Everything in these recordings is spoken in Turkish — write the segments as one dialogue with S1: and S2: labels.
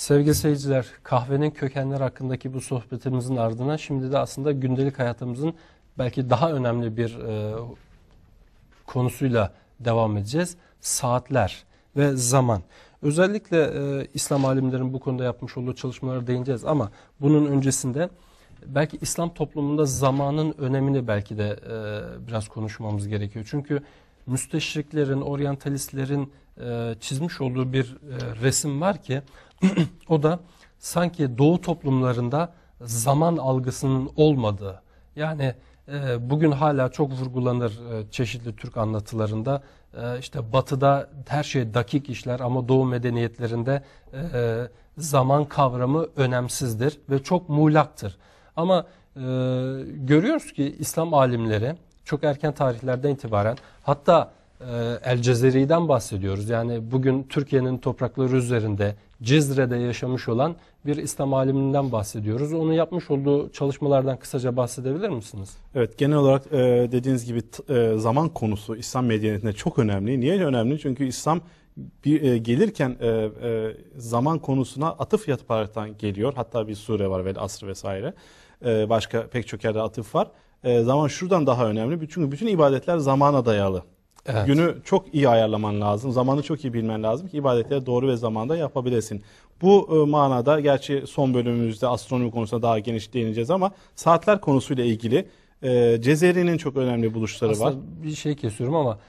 S1: Sevgili seyirciler, kahvenin kökenleri hakkındaki bu sohbetimizin ardından şimdi de aslında gündelik hayatımızın belki daha önemli bir konusuyla devam edeceğiz. Saatler ve zaman. Özellikle İslam alimlerin bu konuda yapmış olduğu çalışmalara değineceğiz ama bunun öncesinde belki İslam toplumunda zamanın önemini belki de biraz konuşmamız gerekiyor. Çünkü müsteşriklerin, oryantalistlerin çizmiş olduğu bir resim var ki o da sanki Doğu toplumlarında zaman algısının olmadığı. Yani bugün hala çok vurgulanır çeşitli Türk anlatılarında. İşte Batı'da her şey dakik işler ama Doğu medeniyetlerinde zaman kavramı önemsizdir ve çok muğlaktır. Ama görüyoruz ki İslam alimleri çok erken tarihlerden itibaren, hatta El Cezeri'den bahsediyoruz. Yani bugün Türkiye'nin toprakları üzerinde Cizre'de yaşamış olan bir İslam aliminden bahsediyoruz. Onun yapmış olduğu çalışmalardan kısaca bahsedebilir misiniz?
S2: Evet, genel olarak dediğiniz gibi zaman konusu İslam medeniyetinde çok önemli. Niye önemli? Çünkü İslam gelirken zaman konusuna atıf yaparaktan geliyor. Hatta bir sure var, Vel Asr vesaire. Başka pek çok yerde atıf var. Zaman şuradan daha önemli. Çünkü bütün ibadetler zamana dayalı. Evet. Günü çok iyi ayarlaman lazım. Zamanı çok iyi bilmen lazım ki ibadetleri doğru ve zamanda yapabilesin. Bu manada gerçi son bölümümüzde astronomi konusunda daha geniş değineceğiz ama saatler konusuyla ilgili Cezeri'nin çok önemli buluşları
S1: aslında
S2: var.
S1: Bir şey kesiyorum ama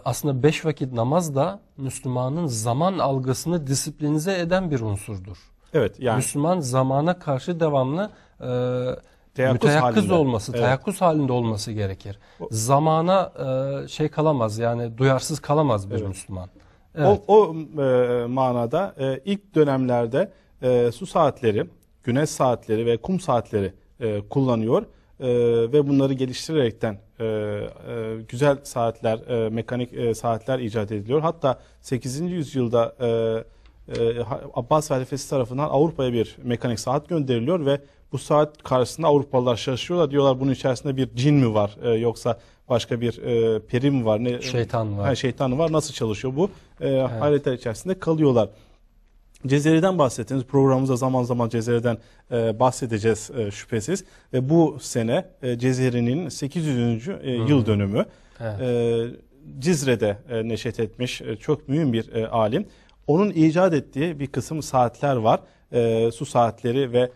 S1: aslında 5 vakit namaz da Müslümanın zaman algısını disiplinize eden bir unsurdur.
S2: Evet, yani
S1: Müslüman zamana karşı devamlı
S2: teyakkuz
S1: halinde olması gerekir. Zamana kalamaz, yani duyarsız kalamaz bir Müslüman.
S2: Evet. O manada ilk dönemlerde su saatleri, güneş saatleri ve kum saatleri kullanıyor ve bunları geliştirerekten güzel saatler, mekanik saatler icat ediliyor. Hatta 8. yüzyılda Abbas halifesi tarafından Avrupa'ya bir mekanik saat gönderiliyor ve bu saat karşısında Avrupalılar şaşırıyorlar. Diyorlar bunun içerisinde bir cin mi var yoksa başka bir peri mi var?
S1: Şeytan var.
S2: Şeytan var. Nasıl çalışıyor bu? Hayretler içerisinde kalıyorlar. Cezeri'den bahsettiniz. Programımızda zaman zaman Cezeri'den bahsedeceğiz şüphesiz. Ve bu sene Cezeri'nin 800. yıl dönümü. Evet. Cizre'de neşet etmiş çok mühim bir alim. Onun icat ettiği bir kısım saatler var. Su saatleri ve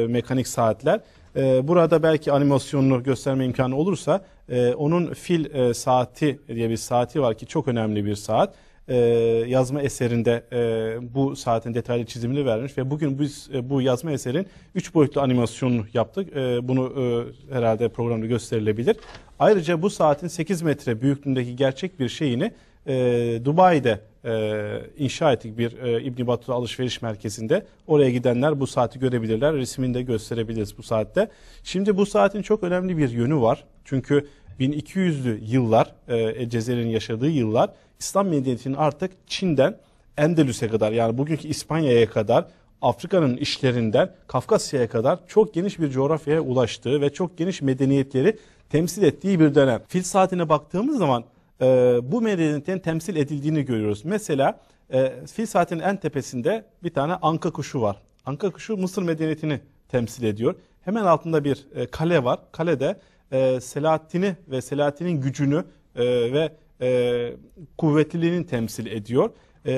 S2: mekanik saatler. Burada belki animasyonunu gösterme imkanı olursa onun fil saati diye bir saati var ki çok önemli bir saat. Yazma eserinde bu saatin detaylı çizimini vermiş ve bugün biz bu yazma eserin 3 boyutlu animasyonunu yaptık. Bunu herhalde programda gösterilebilir. Ayrıca bu saatin 8 metre büyüklüğündeki gerçek bir şeyini Dubai'de inşa ettik bir İbn Battuta alışveriş merkezinde. Oraya gidenler bu saati görebilirler. Resmini de gösterebiliriz bu saatte. Şimdi bu saatin çok önemli bir yönü var. Çünkü 1200'lü yıllar, Cezeri'nin yaşadığı yıllar, İslam medeniyetinin artık Çin'den Endülüs'e kadar, yani bugünkü İspanya'ya kadar, Afrika'nın işlerinden Kafkasya'ya kadar çok geniş bir coğrafyaya ulaştığı ve çok geniş medeniyetleri temsil ettiği bir dönem. Fil saatine baktığımız zaman bu medeniyetin temsil edildiğini görüyoruz. Mesela fil saatinin en tepesinde bir tane anka kuşu var. Anka kuşu Mısır medeniyetini temsil ediyor. Hemen altında bir kale var. Kalede Selahaddin'i ve Selahaddin'in gücünü ve kuvvetliliğini temsil ediyor.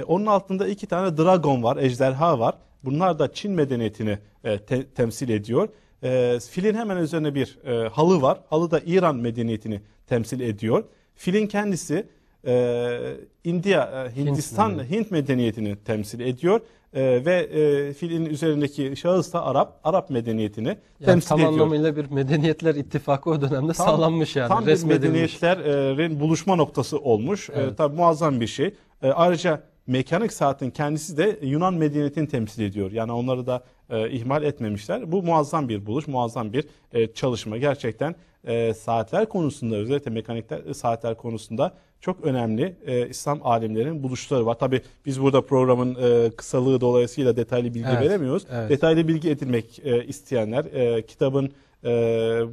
S2: Onun altında 2 tane dragon var, ejderha var. Bunlar da Çin medeniyetini temsil ediyor. Filin hemen üzerine bir halı var. Halı da İran medeniyetini temsil ediyor. Filin kendisi Hint medeniyetini temsil ediyor ve filin üzerindeki şahıs da Arap medeniyetini temsil ediyor.
S1: Tam anlamıyla bir medeniyetler ittifakı o dönemde sağlanmış yani.
S2: Tam bir medeniyetlerin buluşma noktası olmuş.
S1: Evet.
S2: Tabii muazzam bir şey. Ayrıca mekanik saatin kendisi de Yunan medeniyetini temsil ediyor. Yani onları da ihmal etmemişler. Bu muazzam bir buluş, muazzam bir çalışma. Gerçekten saatler konusunda, özellikle mekanik saatler konusunda çok önemli İslam alimlerin buluşları var. Tabii biz burada programın kısalığı dolayısıyla detaylı bilgi veremiyoruz. Evet. Detaylı bilgi edinmek isteyenler kitabın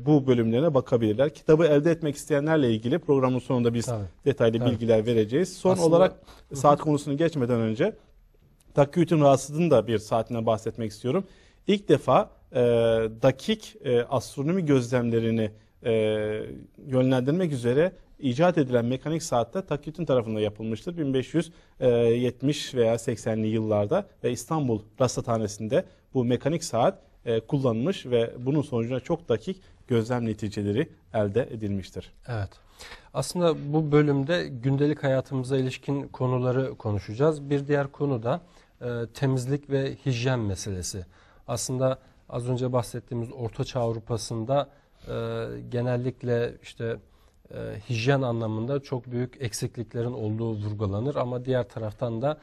S2: bu bölümlerine bakabilirler. Kitabı elde etmek isteyenlerle ilgili programın sonunda biz detaylı bilgiler vereceğiz. Son olarak saat konusunu geçmeden önce Takyüt'ün rahatsızlığının da bir saatinden bahsetmek istiyorum. İlk defa dakik astronomi gözlemlerini yönlendirmek üzere icat edilen mekanik saatte Takyüt'ün tarafından yapılmıştır. 1570 veya 80'li yıllarda ve İstanbul Rasathanesi'nde bu mekanik saat kullanılmış ve bunun sonucunda çok dakik gözlem neticeleri elde edilmiştir.
S1: Evet. Aslında bu bölümde gündelik hayatımıza ilişkin konuları konuşacağız. Bir diğer konu da temizlik ve hijyen meselesi. Aslında az önce bahsettiğimiz Ortaçağ Avrupa'sında genellikle işte hijyen anlamında çok büyük eksikliklerin olduğu vurgulanır. Ama diğer taraftan da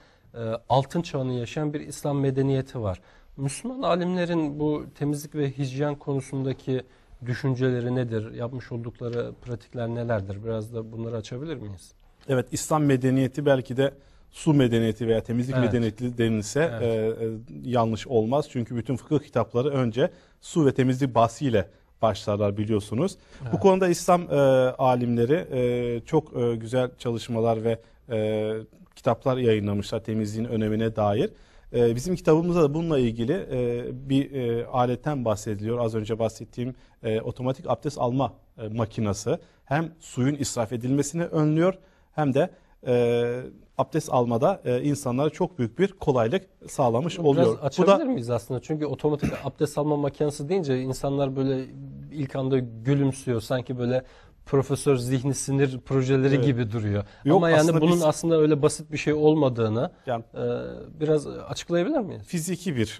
S1: altın çağını yaşayan bir İslam medeniyeti var. Müslüman alimlerin bu temizlik ve hijyen konusundaki düşünceleri nedir? Yapmış oldukları pratikler nelerdir? Biraz da bunları açabilir miyiz?
S2: Evet, İslam medeniyeti belki de su medeniyeti veya temizlik medeniyeti denilse yanlış olmaz. Çünkü bütün fıkıh kitapları önce su ve temizlik bahsiyle başlarlar biliyorsunuz. Evet. Bu konuda İslam alimleri çok güzel çalışmalar ve kitaplar yayınlamışlar temizliğin önemine dair. Bizim kitabımızda da bununla ilgili bir aletten bahsediliyor. Az önce bahsettiğim otomatik abdest alma makinesi hem suyun israf edilmesini önlüyor hem de abdest almada insanlara çok büyük bir kolaylık sağlamış oluyor.
S1: Biraz açabilir miyiz aslında? Çünkü otomatik abdest alma makinesi deyince insanlar böyle ilk anda gülümsüyor. Sanki böyle profesör zihni sinir projeleri gibi duruyor. Yok, ama yani bunun aslında öyle basit bir şey olmadığını biraz açıklayabilir miyiz?
S2: Fiziki bir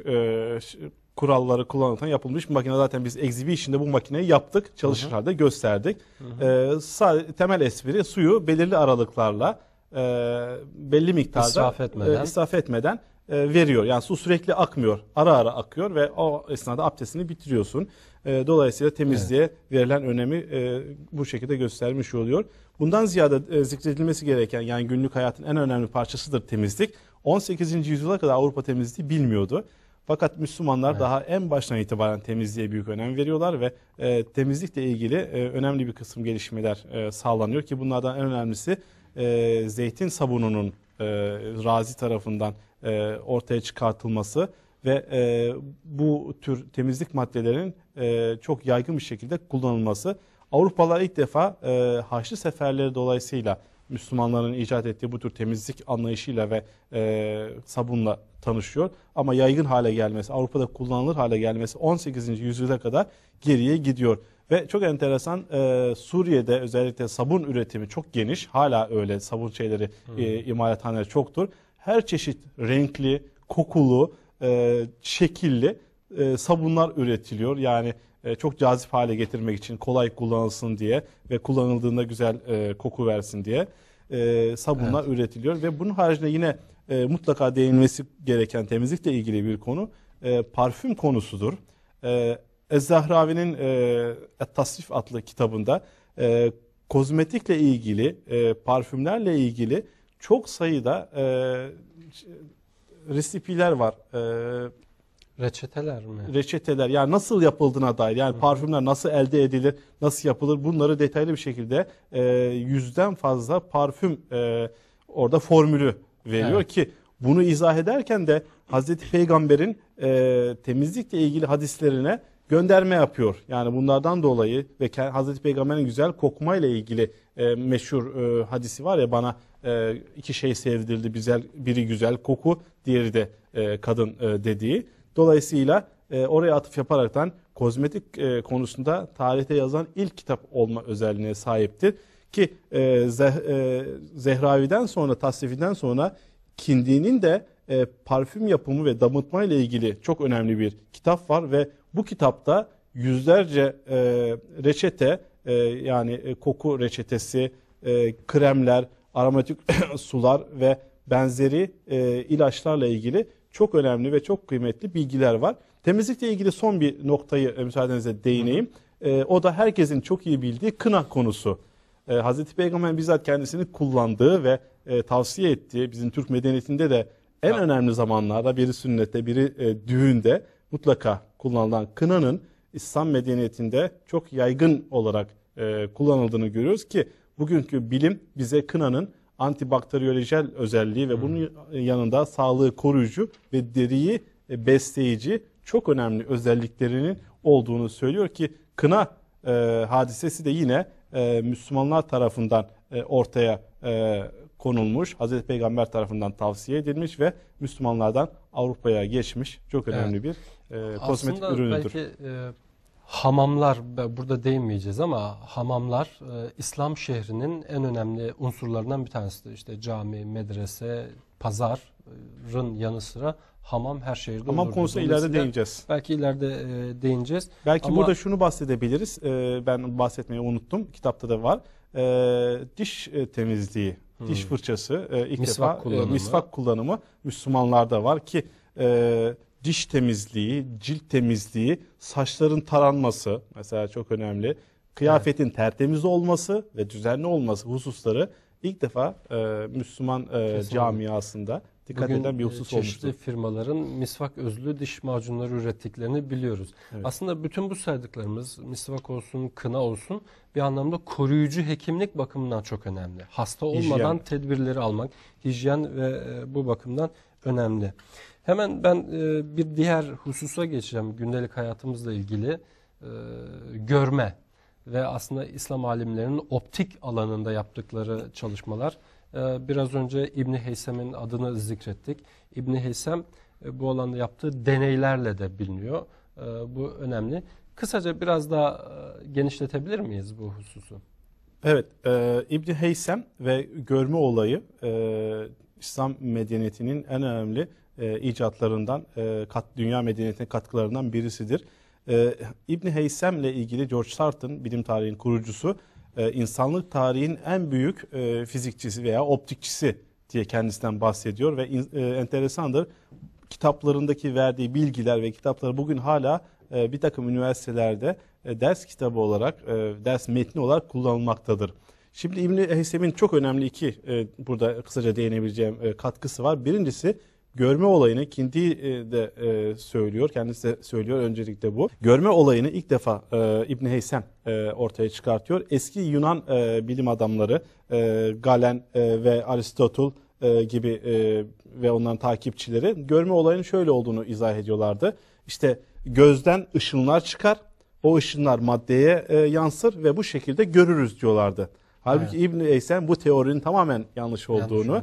S2: kuralları kullanılırken yapılmış bir makine. Zaten biz exhibition'da bu makineyi yaptık. Çalışır halde gösterdik. Temel espri suyu belirli aralıklarla belli miktarda israf etmeden veriyor. Yani su sürekli akmıyor. Ara ara akıyor ve o esnada abdestini bitiriyorsun. Dolayısıyla temizliğe verilen önemi bu şekilde göstermiş oluyor. Bundan ziyade zikredilmesi gereken yani günlük hayatın en önemli parçasıdır temizlik. 18. yüzyıla kadar Avrupa temizliği bilmiyordu. Fakat Müslümanlar daha en baştan itibaren temizliğe büyük önem veriyorlar ve temizlikle ilgili önemli bir kısım gelişmeler sağlanıyor ki bunlardan en önemlisi zeytin sabununun Razi tarafından ortaya çıkartılması ve bu tür temizlik maddelerinin çok yaygın bir şekilde kullanılması. Avrupalılar ilk defa Haçlı seferleri dolayısıyla Müslümanların icat ettiği bu tür temizlik anlayışıyla ve sabunla tanışıyor. Ama yaygın hale gelmesi, Avrupa'da kullanılır hale gelmesi 18. yüzyıla kadar geriye gidiyor. Ve çok enteresan Suriye'de özellikle sabun üretimi çok geniş. Hala öyle sabun şeyleri, imalathaneleri çoktur. Her çeşit renkli, kokulu, şekilli sabunlar üretiliyor. Yani çok cazip hale getirmek için kolay kullanılsın diye ve kullanıldığında güzel koku versin diye sabunlar üretiliyor. Ve bunun haricinde yine mutlaka değinmesi gereken temizlikle ilgili bir konu parfüm konusudur. Ez-Zahravi'nin Et-Tasrif adlı kitabında kozmetikle ilgili, parfümlerle ilgili çok sayıda resipiler var.
S1: Reçeteler mi?
S2: Reçeteler yani nasıl yapıldığına dair yani parfümler nasıl elde edilir, nasıl yapılır bunları detaylı bir şekilde 100'den fazla parfüm orada formülü veriyor ki bunu izah ederken de Hazreti Peygamber'in temizlikle ilgili hadislerine gönderme yapıyor. Yani bunlardan dolayı ve Hazreti Peygamber'in güzel kokmayla ilgili meşhur hadisi var ya bana iki şey sevdirildi. Biri güzel koku, diğeri de kadın dediği. Dolayısıyla oraya atıf yaparaktan kozmetik konusunda tarihte yazılan ilk kitap olma özelliğine sahiptir. Ki Zehravi'den sonra, Tasnifi'den sonra Kindi'nin de parfüm yapımı ve damıtma ile ilgili çok önemli bir kitap var ve bu kitapta yüzlerce reçete yani koku reçetesi, kremler, aromatik sular ve benzeri ilaçlarla ilgili çok önemli ve çok kıymetli bilgiler var. Temizlikle ilgili son bir noktayı müsaadenizle değineyim. O da herkesin çok iyi bildiği kına konusu. Hazreti Peygamber bizzat kendisini kullandığı ve tavsiye ettiği bizim Türk medeniyetinde de en önemli zamanlarda biri sünnette biri düğünde mutlaka kullanılan kınanın İslam medeniyetinde çok yaygın olarak kullanıldığını görüyoruz ki bugünkü bilim bize kınanın antibakteriyolojel özelliği ve bunun yanında sağlığı koruyucu ve deriyi besleyici çok önemli özelliklerinin olduğunu söylüyor ki kına hadisesi de yine Müslümanlar tarafından ortaya konulmuş, Hazreti Peygamber tarafından tavsiye edilmiş ve Müslümanlardan Avrupa'ya geçmiş çok önemli bir kozmetik
S1: aslında
S2: ürünüdür.
S1: Belki hamamlar, burada değinmeyeceğiz ama hamamlar İslam şehrinin en önemli unsurlarından bir tanesidir. İşte cami, medrese, pazarın yanı sıra hamam her şehirde olur.
S2: Hamam konusuna ileride değineceğiz.
S1: Belki ileride değineceğiz.
S2: Belki
S1: ama
S2: burada şunu bahsedebiliriz. Ben bahsetmeyi unuttum. Kitapta da var. Diş temizliği, diş fırçası ilk
S1: Misvak
S2: defa
S1: kullanımı.
S2: misvak kullanımı Müslümanlarda var ki diş temizliği, cilt temizliği, saçların taranması mesela çok önemli. Kıyafetin tertemiz olması ve düzenli olması hususları ilk defa Müslüman camiasında dikkat eden bir husus olmuştur.
S1: Çeşitli firmaların misvak özlü diş macunları ürettiklerini biliyoruz.
S2: Evet.
S1: Aslında bütün bu saydıklarımız, misvak olsun, kına olsun, bir anlamda koruyucu hekimlik bakımından çok önemli. Hasta olmadan tedbirleri almak, hijyen ve bu bakımdan önemli. Hemen ben bir diğer hususa geçeceğim gündelik hayatımızla ilgili. Görme ve aslında İslam alimlerinin optik alanında yaptıkları çalışmalar. Biraz önce İbni Heysem'in adını zikrettik. İbni Heysem bu alanda yaptığı deneylerle de biliniyor. Bu önemli. Kısaca biraz daha genişletebilir miyiz bu hususu?
S2: Evet, İbni Heysem ve görme olayı İslam medeniyetinin en önemli icatlarından, dünya medeniyetine katkılarından birisidir. İbni Heysem'le ilgili George Sarton, bilim tarihinin kurucusu, insanlık tarihinin en büyük fizikçisi veya optikçisi diye kendisinden bahsediyor ve enteresandır. Kitaplarındaki verdiği bilgiler ve kitapları bugün hala bir takım üniversitelerde ders kitabı olarak, ders metni olarak kullanılmaktadır. Şimdi İbni Heysem'in çok önemli burada kısaca değinebileceğim katkısı var. Birincisi görme olayını Kindi de söylüyor, kendisi de söylüyor öncelikle bu. Görme olayını ilk defa İbni Heysem ortaya çıkartıyor. Eski Yunan bilim adamları Galen ve Aristotle gibi ve onların takipçileri görme olayının şöyle olduğunu izah ediyorlardı. İşte gözden ışınlar çıkar, o ışınlar maddeye yansır ve bu şekilde görürüz diyorlardı. Halbuki evet. İbn-i Heysem bu teorinin tamamen yanlış olduğunu,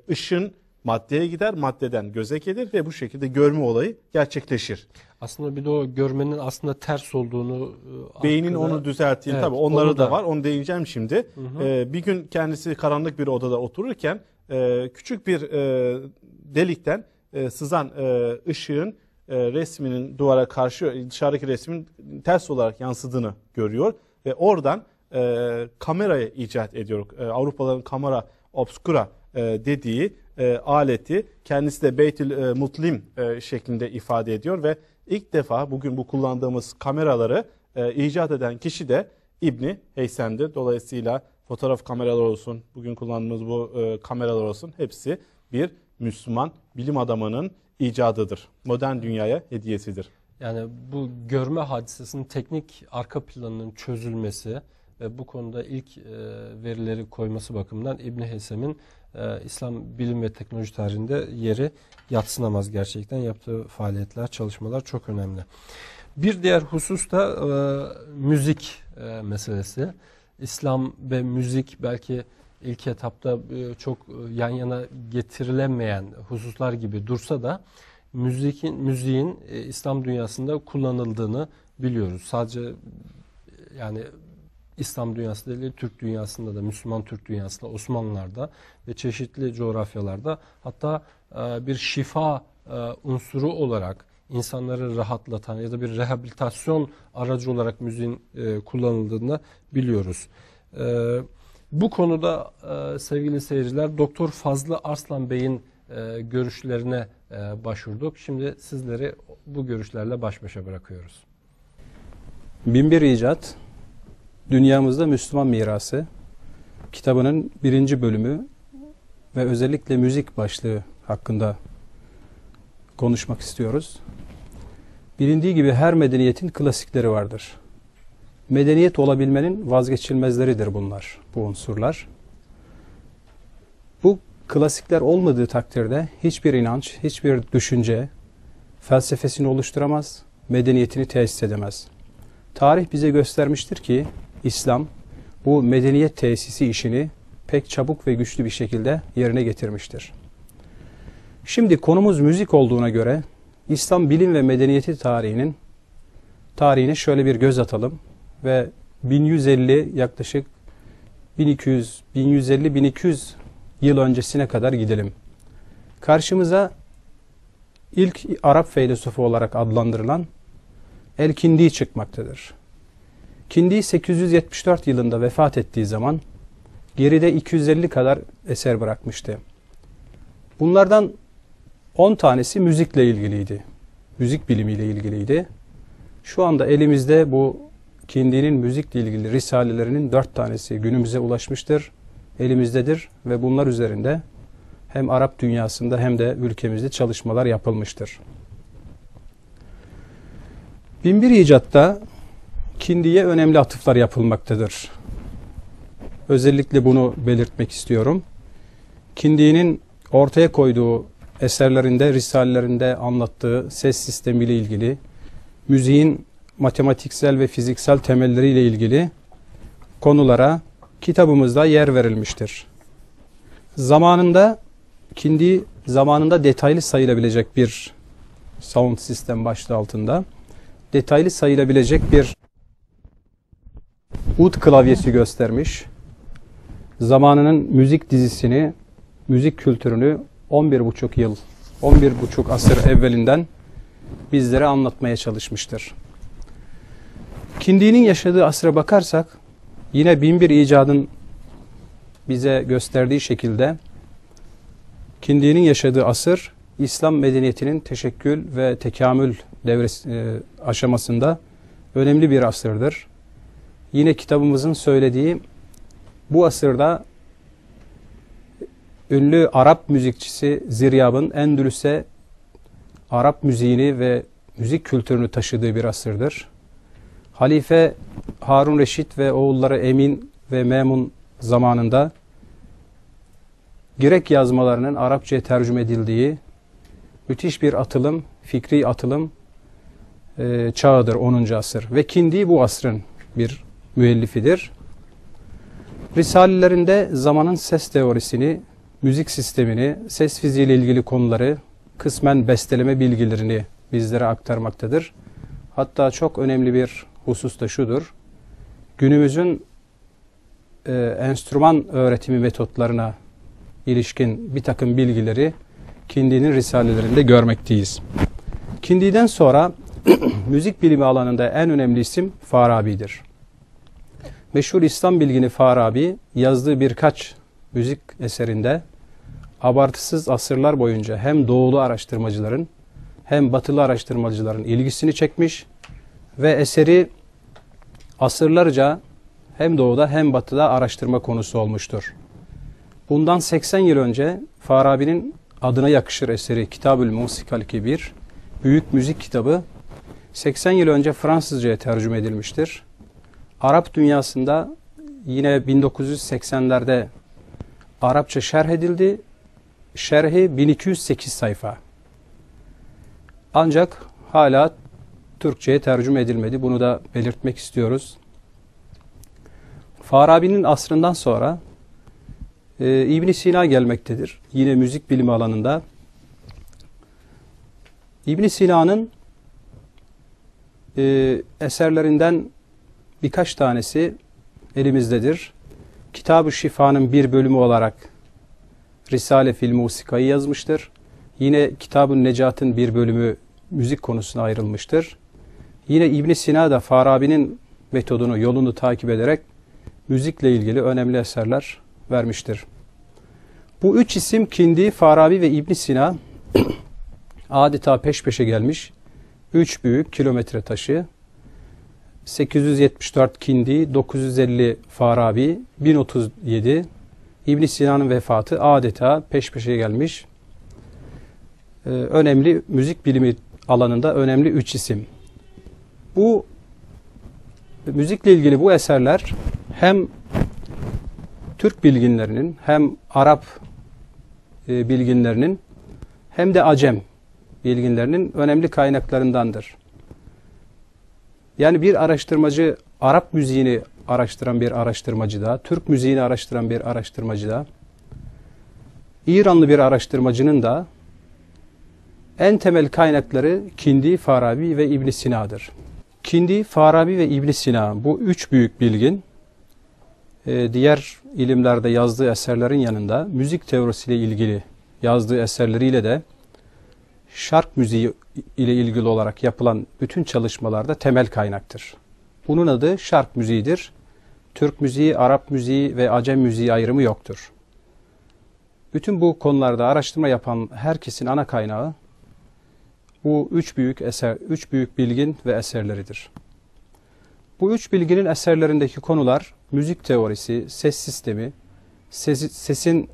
S2: ışın maddeye gider, maddeden göze gelir ve bu şekilde görme olayı gerçekleşir.
S1: Aslında bir de o görmenin aslında ters olduğunu...
S2: Beynin onu düzelttiğini, evet, tabii onları da var, onu değineceğim şimdi. Hı hı. Bir gün kendisi karanlık bir odada otururken küçük bir delikten sızan ışığın resminin duvara karşı, dışarıdaki resmin ters olarak yansıdığını görüyor ve oradan kamerayı icat ediyor. Avrupalıların kamera obscura dediği aleti kendisi de Beytül Mutlim şeklinde ifade ediyor ve ilk defa bugün bu kullandığımız kameraları icat eden kişi de İbni Heysem'dir. Dolayısıyla fotoğraf kameralar olsun, bugün kullandığımız bu kameralar olsun, hepsi bir Müslüman bilim adamının icadıdır. Modern dünyaya hediyesidir.
S1: Yani bu görme hadisesinin teknik arka planının çözülmesi ve bu konuda ilk verileri koyması bakımından İbni Heysem'in İslam bilim ve teknoloji tarihinde yeri yadsınamaz gerçekten. Yaptığı faaliyetler, çalışmalar çok önemli. Bir diğer husus da müzik meselesi. İslam ve müzik belki ilk etapta çok yan yana getirilemeyen hususlar gibi dursa da müziğin İslam dünyasında kullanıldığını biliyoruz. Sadece yani İslam dünyasında değil, Türk dünyasında da, Müslüman Türk dünyasında, Osmanlılar'da ve çeşitli coğrafyalarda, hatta bir şifa unsuru olarak insanları rahatlatan ya da bir rehabilitasyon aracı olarak müziğin kullanıldığını biliyoruz. Bu konuda sevgili seyirciler, Doktor Fazlı Arslan Bey'in görüşlerine başvurduk. Şimdi sizleri bu görüşlerle baş başa bırakıyoruz.
S3: Binbir İcat, Dünyamızda Müslüman Mirası kitabının 1. bölümü ve özellikle müzik başlığı hakkında konuşmak istiyoruz. Bilindiği gibi her medeniyetin klasikleri vardır. Medeniyet olabilmenin vazgeçilmezleridir bunlar, bu unsurlar. Bu klasikler olmadığı takdirde hiçbir inanç, hiçbir düşünce felsefesini oluşturamaz, medeniyetini tesis edemez. Tarih bize göstermiştir ki İslam bu medeniyet tesisi işini pek çabuk ve güçlü bir şekilde yerine getirmiştir. Şimdi konumuz müzik olduğuna göre İslam bilim ve medeniyeti tarihine şöyle bir göz atalım ve 1150 yaklaşık 1150-1200 yıl öncesine kadar gidelim. Karşımıza ilk Arap feylesofu olarak adlandırılan El-Kindi çıkmaktadır. Kindi 874 yılında vefat ettiği zaman geride 250 kadar eser bırakmıştı. Bunlardan 10 tanesi müzikle ilgiliydi. Müzik bilimiyle ilgiliydi. Şu anda elimizde bu Kindi'nin müzikle ilgili risalelerinin 4 tanesi günümüze ulaşmıştır, elimizdedir ve bunlar üzerinde hem Arap dünyasında hem de ülkemizde çalışmalar yapılmıştır. Binbir icatta Kindi'ye önemli atıflar yapılmaktadır. Özellikle bunu belirtmek istiyorum. Kindi'nin ortaya koyduğu eserlerinde, risalelerinde anlattığı ses sistemiyle ilgili, müziğin matematiksel ve fiziksel temelleriyle ilgili konulara kitabımızda yer verilmiştir. Kindi zamanında detaylı sayılabilecek bir sound sistem başlığı altında detaylı sayılabilecek bir ud klavyesi göstermiş. Zamanının müzik dizisini, müzik kültürünü 11,5 asır evvelinden bizlere anlatmaya çalışmıştır. Kindi'nin yaşadığı asra bakarsak yine Binbir icadın bize gösterdiği şekilde Kindi'nin yaşadığı asır İslam medeniyetinin teşekkül ve tekamül aşamasında önemli bir asırdır. Yine kitabımızın söylediği bu asırda ünlü Arap müzikçisi Ziryab'ın Endülüs'e Arap müziğini ve müzik kültürünü taşıdığı bir asırdır. Halife Harun Reşit ve oğulları Emin ve Memun zamanında Girek yazmalarının Arapçaya tercüme edildiği müthiş bir atılım, fikri atılım çağıdır 10. asır. Ve Kindi bu asrın bir müellifidir. Risalelerinde zamanın ses teorisini, müzik sistemini, ses fiziği ile ilgili konuları, kısmen besteleme bilgilerini bizlere aktarmaktadır. Hatta çok önemli bir husus da şudur. Günümüzün enstrüman öğretimi metotlarına ilişkin bir takım bilgileri Kindi'nin risalelerinde görmekteyiz. Kindi'den sonra müzik bilimi alanında en önemli isim Farabi'dir. Meşhur İslam bilgini Farabi yazdığı birkaç müzik eserinde abartısız asırlar boyunca hem doğulu araştırmacıların hem batılı araştırmacıların ilgisini çekmiş ve eseri asırlarca hem doğuda hem batıda araştırma konusu olmuştur. Bundan 80 yıl önce Farabi'nin adına yakışır eseri Kitab-ül Musikal Kebir, büyük müzik kitabı 80 yıl önce Fransızca'ya tercüme edilmiştir. Arap dünyasında yine 1980'lerde Arapça şerh edildi. Şerhi 1208 sayfa. Ancak hala Türkçe'ye tercüme edilmedi. Bunu da belirtmek istiyoruz. Farabi'nin asrından sonra İbn Sina gelmektedir. Yine müzik bilimi alanında. İbn Sina'nın eserlerinden birkaç tanesi elimizdedir. Kitab-ı Şifa'nın bir bölümü olarak Risale fil Musika'yı yazmıştır. Yine Kitab-ı Necat'ın bir bölümü müzik konusuna ayrılmıştır. Yine İbn Sina da Farabi'nin metodunu, yolunu takip ederek müzikle ilgili önemli eserler vermiştir. Bu üç isim Kindi, Farabi ve İbn Sina adeta peş peşe gelmiş. Üç büyük kilometre taşı. 874 Kindi, 950 Farabi, 1037 İbn Sina'nın vefatı adeta peş peşe gelmiş. Önemli müzik bilimi alanında önemli üç isim. Bu müzikle ilgili bu eserler hem Türk bilginlerinin hem Arap bilginlerinin hem de Acem bilginlerinin önemli kaynaklarındandır. Yani bir araştırmacı Arap müziğini araştıran bir araştırmacı da, Türk müziğini araştıran bir araştırmacı da, İranlı bir araştırmacının da en temel kaynakları Kindi, Farabi ve İbn Sina'dır. Kindi, Farabi ve İbn Sina bu üç büyük bilgin diğer ilimlerde yazdığı eserlerin yanında müzik teorisiyle ilgili yazdığı eserleriyle de şark müziği ile ilgili olarak yapılan bütün çalışmalarda temel kaynaktır. Bunun adı şark müziğidir. Türk müziği, Arap müziği ve Acem müziği ayrımı yoktur. Bütün bu konularda araştırma yapan herkesin ana kaynağı bu üç büyük bilgin ve eserleridir. Bu üç bilginin eserlerindeki konular müzik teorisi, ses sistemi, sesin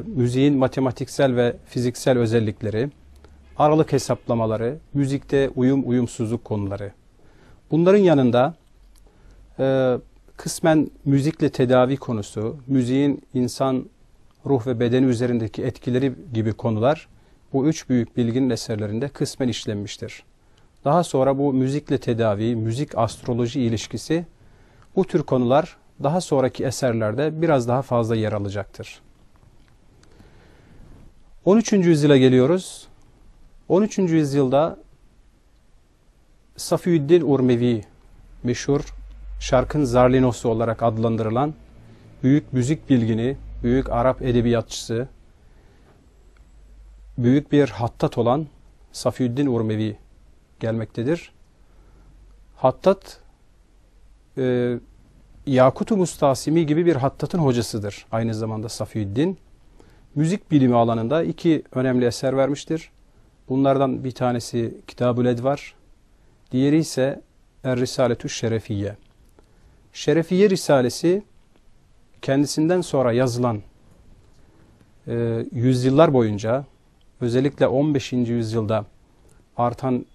S3: müziğin matematiksel ve fiziksel özellikleri, aralık hesaplamaları, müzikte uyum-uyumsuzluk konuları. Bunların yanında kısmen müzikle tedavi konusu, müziğin insan ruh ve bedeni üzerindeki etkileri gibi konular bu üç büyük bilginin eserlerinde kısmen işlenmiştir. Daha sonra bu müzikle tedavi, müzik-astroloji ilişkisi bu tür konular daha sonraki eserlerde biraz daha fazla yer alacaktır. 13. yüzyıla geliyoruz. 13. yüzyılda Safiyüddin Urmevi, meşhur şarkın Zarlinosu olarak adlandırılan büyük müzik bilgini, büyük Arap edebiyatçısı, büyük bir hattat olan Safiyüddin Urmevi gelmektedir. Hattat, Yakut-u Mustasimi gibi bir hattatın hocasıdır. Aynı zamanda Safiyüddin. Müzik bilimi alanında iki önemli eser vermiştir. Bunlardan bir tanesi Kitab-ül Edvar, diğeri ise Er-Risaletü Şerefiye. Şerefiye Risalesi kendisinden sonra yazılan yüzyıllar boyunca özellikle 15. yüzyılda artan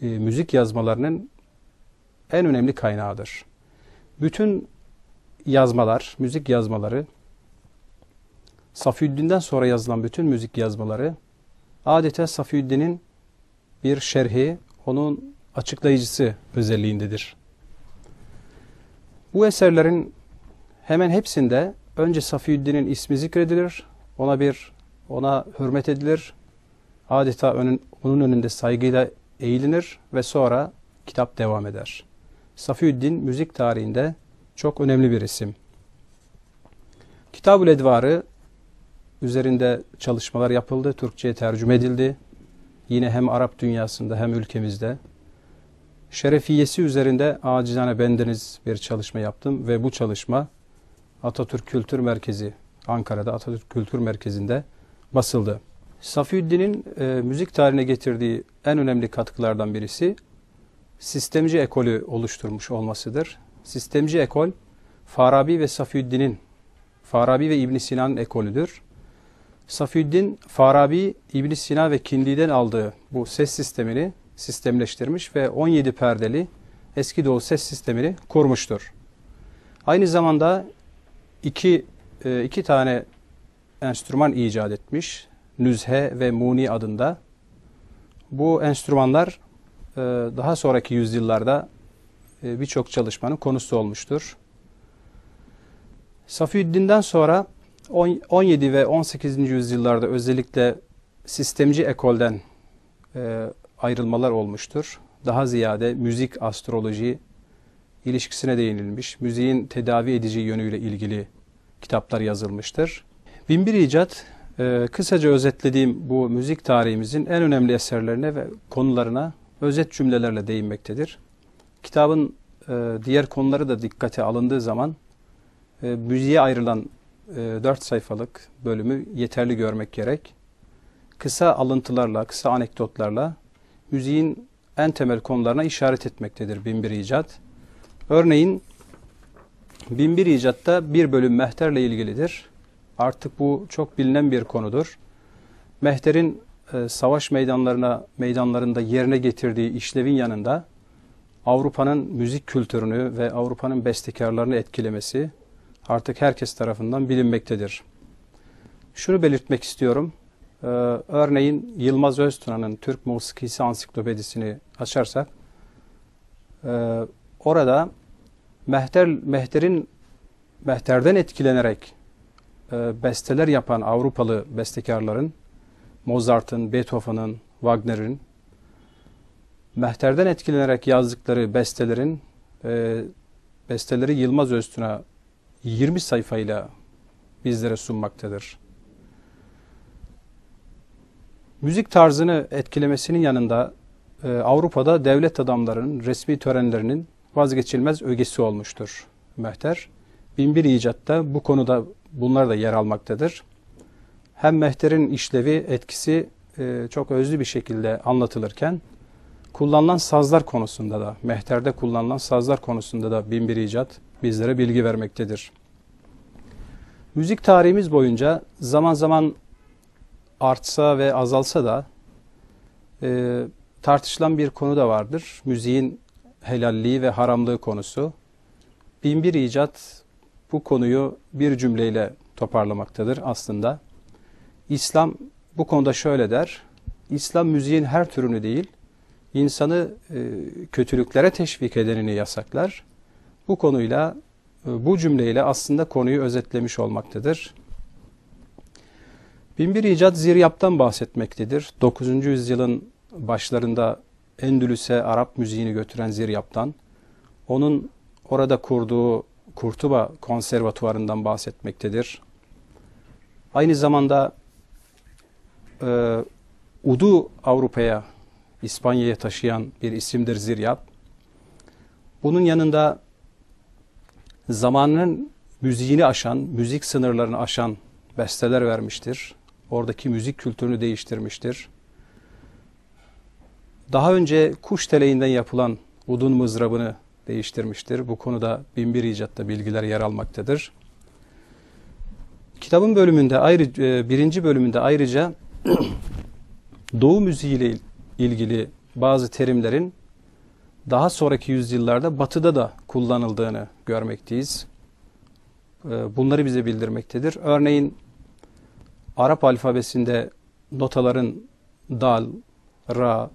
S3: müzik yazmalarının en önemli kaynağıdır. Bütün yazmalar, müzik yazmaları, Safiyüddin'den sonra yazılan bütün müzik yazmaları adeta Safiyüddin'in bir şerhi, onun açıklayıcısı özelliğindedir. Bu eserlerin hemen hepsinde önce Safiyüddin'in ismi zikredilir, ona hürmet edilir, adeta onun önünde saygıyla eğilinir ve sonra kitap devam eder. Safiyüddin müzik tarihinde çok önemli bir isim. Kitab-ül Edvar'ı üzerinde çalışmalar yapıldı, Türkçe'ye tercüme edildi. Yine hem Arap dünyasında hem ülkemizde. Şerefiyesi üzerinde acizane bendeniz bir çalışma yaptım ve bu çalışma Atatürk Kültür Merkezi, Ankara'da Atatürk Kültür Merkezi'nde basıldı. Safiyüddin'in müzik tarihine getirdiği en önemli katkılardan birisi sistemci ekolü oluşturmuş olmasıdır. Sistemci ekol Farabi ve İbn Sina'nın ekolüdür. Safiyüddin, Farabi, İbn Sina ve Kindi'den aldığı bu ses sistemini sistemleştirmiş ve 17 perdeli eski Doğu ses sistemini kurmuştur. Aynı zamanda iki tane enstrüman icat etmiş. Nüzhe ve Muni adında. Bu enstrümanlar daha sonraki yüzyıllarda birçok çalışmanın konusu olmuştur. Safiyüddin'den sonra 17 ve 18. yüzyıllarda özellikle sistemci ekolden ayrılmalar olmuştur. Daha ziyade müzik, astroloji ilişkisine değinilmiş, müziğin tedavi edici yönüyle ilgili kitaplar yazılmıştır. Binbir İcat, kısaca özetlediğim bu müzik tarihimizin en önemli eserlerine ve konularına özet cümlelerle değinmektedir. Kitabın diğer konuları da dikkate alındığı zaman müziğe ayrılan 4 sayfalık bölümü yeterli görmek gerek. Kısa alıntılarla, kısa anekdotlarla müziğin en temel konularına işaret etmektedir Binbir İcat. Örneğin Binbir İcat'ta bir bölüm mehterle ilgilidir. Artık bu çok bilinen bir konudur. Mehterin savaş meydanlarında yerine getirdiği işlevin yanında Avrupa'nın müzik kültürünü ve Avrupa'nın bestekarlarını etkilemesi artık herkes tarafından bilinmektedir. Şunu belirtmek istiyorum. Örneğin Yılmaz Öztuna'nın Türk Musikisi Ansiklopedisini açarsak orada Mehter'den etkilenerek besteler yapan Avrupalı bestekarların, Mozart'ın, Beethoven'ın, Wagner'in Mehter'den etkilenerek yazdıkları besteleri Yılmaz Öztuna 20 sayfayla bizlere sunmaktadır. Müzik tarzını etkilemesinin yanında Avrupa'da devlet adamlarının resmi törenlerinin vazgeçilmez ögesi olmuştur Mehter. Binbir İcat'ta bu konuda bunlar da yer almaktadır. Hem Mehter'in işlevi, etkisi çok özlü bir şekilde anlatılırken kullanılan sazlar konusunda da, Mehter'de kullanılan sazlar konusunda da Binbir İcat bizlere bilgi vermektedir. Müzik tarihimiz boyunca zaman zaman artsa ve azalsa da tartışılan bir konu da vardır. Müziğin helalliği ve haramlığı konusu. Binbir İcat bu konuyu bir cümleyle toparlamaktadır aslında. İslam bu konuda şöyle der. İslam müziğin her türünü değil, insanı kötülüklere teşvik edenini yasaklar. Bu konuyla, bu cümleyle aslında konuyu özetlemiş olmaktadır. Binbir İcat ziryaptan bahsetmektedir. 9. yüzyılın başlarında Endülüs'e Arap müziğini götüren ziryaptan, onun orada kurduğu Kurtuba Konservatuvarı'ndan bahsetmektedir. Aynı zamanda Udu Avrupa'ya, İspanya'ya taşıyan bir isimdir ziryap. Bunun yanında zamanının müziğini aşan, müzik sınırlarını aşan besteler vermiştir. Oradaki müzik kültürünü değiştirmiştir. Daha önce kuş teleğinden yapılan udun mızrabını değiştirmiştir. Bu konuda Binbir İcat'ta bilgiler yer almaktadır. Kitabın birinci bölümünde ayrıca Doğu müziği ile ilgili bazı terimlerin daha sonraki yüzyıllarda Batı'da da kullanıldığını görmekteyiz. Bunları bize bildirmektedir. Örneğin Arap alfabesinde notaların dal, ra,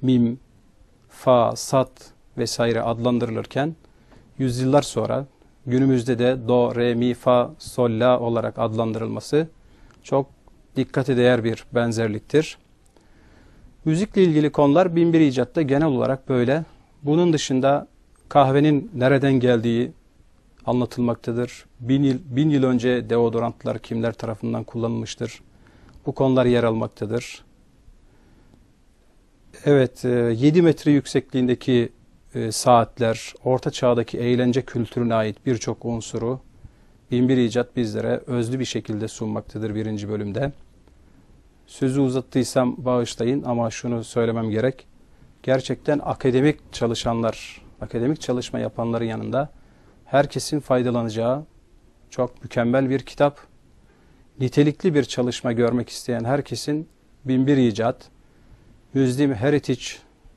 S3: mim, fa, sat vesaire adlandırılırken yüzyıllar sonra günümüzde de do, re, mi, fa, sol, la olarak adlandırılması çok dikkate değer bir benzerliktir. Müzikle ilgili konular Binbir İcat'ta genel olarak böyle. Bunun dışında kahvenin nereden geldiği anlatılmaktadır. Bin yıl önce deodorantlar kimler tarafından kullanılmıştır? Bu konular yer almaktadır. Evet, 7 metre yüksekliğindeki saatler, Orta Çağ'daki eğlence kültürüne ait birçok unsuru Binbir İcat bizlere özlü bir şekilde sunmaktadır birinci bölümde. Sözü uzattıysam bağışlayın ama şunu söylemem gerek. Gerçekten akademik çalışanlar, akademik çalışma yapanların yanında herkesin faydalanacağı çok mükemmel bir kitap. Nitelikli bir çalışma görmek isteyen herkesin Binbir İcat, Muslim Heritage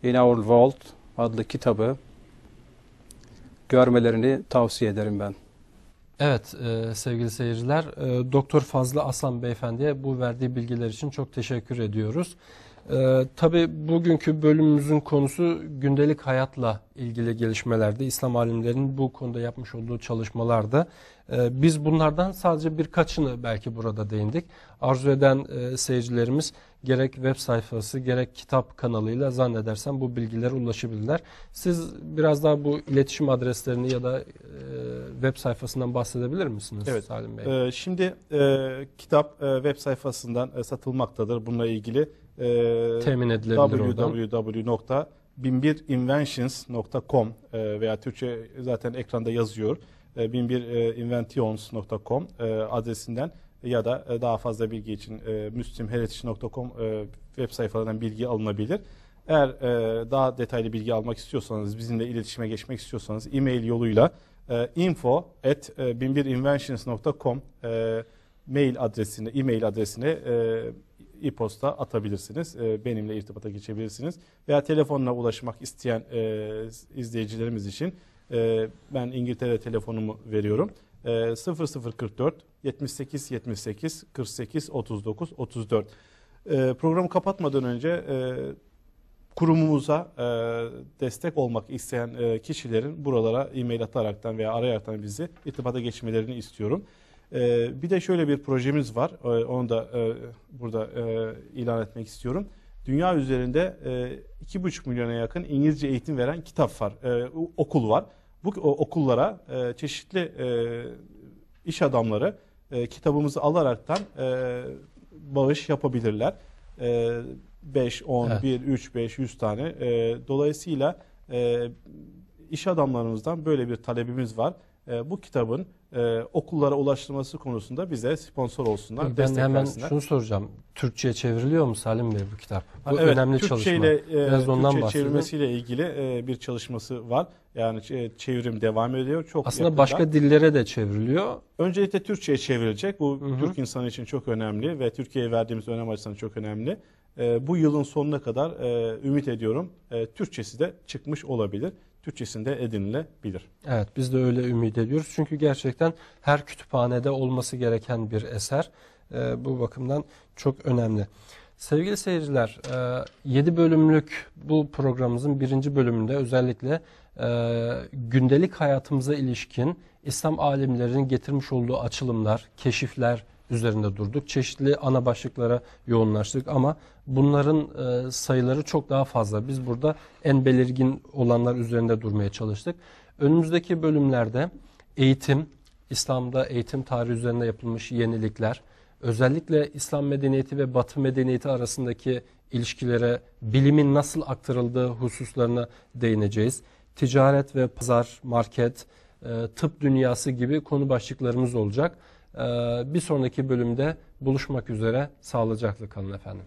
S3: in Our World adlı kitabı görmelerini tavsiye ederim ben.
S1: Evet sevgili seyirciler, Doktor Fazlı Aslan Beyefendi'ye bu verdiği bilgiler için çok teşekkür ediyoruz. Tabii bugünkü bölümümüzün konusu gündelik hayatla ilgili gelişmelerde, İslam alimlerinin bu konuda yapmış olduğu çalışmalarda. Biz bunlardan sadece birkaçını belki burada değindik. Arzu eden seyircilerimiz gerek web sayfası gerek kitap kanalıyla zannedersem bu bilgilere ulaşabilirler. Siz biraz daha bu iletişim adreslerini ya da web sayfasından bahsedebilir misiniz
S2: Evet.
S1: Salim Bey?
S2: Şimdi kitap web sayfasından satılmaktadır. Bununla ilgili
S1: Temin edilebilir oradan.
S2: www.binbirinventions.com veya Türkçe zaten ekranda yazıyor. binbirinventions.com adresinden ya da daha fazla bilgi için muslimheritage.com web sayfalarından bilgi alınabilir. Eğer daha detaylı bilgi almak istiyorsanız, bizimle iletişime geçmek istiyorsanız e-mail yoluyla info@binbirinventions.com e-mail adresine e-posta atabilirsiniz. Benimle irtibata geçebilirsiniz. Veya telefonla ulaşmak isteyen izleyicilerimiz için ben İngiltere telefonumu veriyorum. 0044 78 78 48 39 34. Programı kapatmadan önce kurumumuza destek olmak isteyen kişilerin buralara e-mail ataraktan veya arayaraktan bizi irtibata geçmelerini istiyorum. Bir de şöyle bir projemiz var. Onu da burada ilan etmek istiyorum. Dünya üzerinde 2,5 milyona yakın İngilizce eğitim veren kitap var, okul var. Bu okullara çeşitli iş adamları kitabımızı alaraktan bağış yapabilirler. 5, 10,
S1: Evet.
S2: 1, 3, 5, 100 tane. Dolayısıyla iş adamlarımızdan böyle bir talebimiz var. Bu kitabın okullara ulaştırılması konusunda bize sponsor olsunlar,
S1: Ben
S2: destek
S1: hemen
S2: versinler.
S1: şunu soracağım. Türkçe'ye çevriliyor mu Salim Bey bu kitap? Bu
S2: Evet,
S1: önemli
S2: Türkçe
S1: çalışma.
S2: ile
S1: Biraz ondan
S2: Türkçe
S1: bahsedelim.
S2: çevirmesiyle ilgili bir çalışması var. Yani çevrim devam ediyor. Çok
S1: Aslında
S2: yakında.
S1: başka dillere de çevriliyor.
S2: Öncelikle Türkçe'ye çevrilecek. Bu
S1: Hı hı.
S2: Türk insanı için çok önemli ve Türkiye'ye verdiğimiz önem açısından çok önemli. Bu yılın sonuna kadar ümit ediyorum Türkçesi de çıkmış olabilir. Türkçesinde edinilebilir.
S1: Evet, biz de öyle ümit ediyoruz. Çünkü gerçekten her kütüphanede olması gereken bir eser. Bu bakımdan çok önemli. Sevgili seyirciler, 7 bölümlük bu programımızın 1. bölümünde özellikle gündelik hayatımıza ilişkin İslam alimlerinin getirmiş olduğu açılımlar, keşifler üzerinde durduk. Çeşitli ana başlıklara yoğunlaştık ama bunların sayıları çok daha fazla. Biz burada en belirgin olanlar üzerinde durmaya çalıştık. Önümüzdeki bölümlerde eğitim, İslam'da eğitim tarihi üzerinde yapılmış yenilikler, özellikle İslam medeniyeti ve Batı medeniyeti arasındaki ilişkilere bilimin nasıl aktarıldığı hususlarına değineceğiz. Ticaret ve pazar, market, tıp dünyası gibi konu başlıklarımız olacak. Bir sonraki bölümde buluşmak üzere. Sağlıcakla kalın efendim.